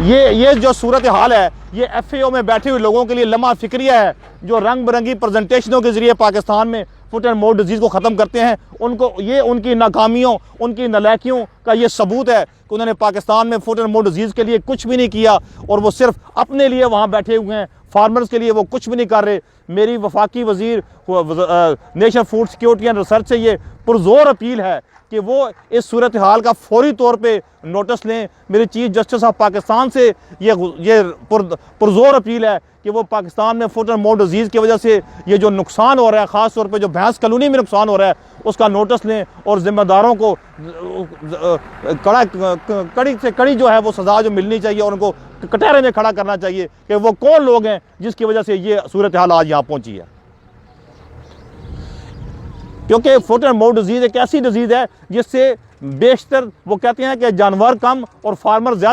ये जो सूरत हाल है, ये FAO में बैठे हुए लोगों के लिए लम्हा फिक्रिया है, जो रंग बिरंगी प्रेजेंटेशनों के जरिए पाकिस्तान में फुट एंड माउथ डिजीज़ को ख़त्म करते हैं। उनको ये उनकी नाकामियों, उनकी नालायकियों का ये सबूत है कि उन्होंने पाकिस्तान में फुट एंड माउथ डिजीज़ के लिए कुछ भी नहीं किया, और वो सिर्फ अपने लिए वहाँ बैठे हुए हैं। फार्मर्स के लिए वो कुछ भी नहीं कर रहे। मेरी वफाकी वज़ीर national food security and research से ये पुरजोर अपील है कि वो इस सूरत हाल का फौरी तौर पे नोटिस लें। मेरी चीफ जस्टिस ऑफ पाकिस्तान से ये पुरजोर अपील है कि वो पाकिस्तान में फुट एंड माउथ डिजीज़ की वजह से ये जो नुकसान हो रहा है, ख़ास तौर पे जो भैंस कॉलोनी में नुकसान हो रहा है, उसका नोटिस लें और ज़िम्मेदारों को कड़ी से कड़ी जो है वो सज़ा जो मिलनी चाहिए, और उनको कटहरे में खड़ा करना चाहिए कि वो कौन लोग हैं जिसकी वजह से ये सूरत हाल आज यहाँ पहुँची है। क्योंकि फुट एंड माउथ डिजीज़ एक ऐसी डिजीज़ है जिससे बेशतर वो कहते हैं कि जानवर कम और फार्मर ज़्यादा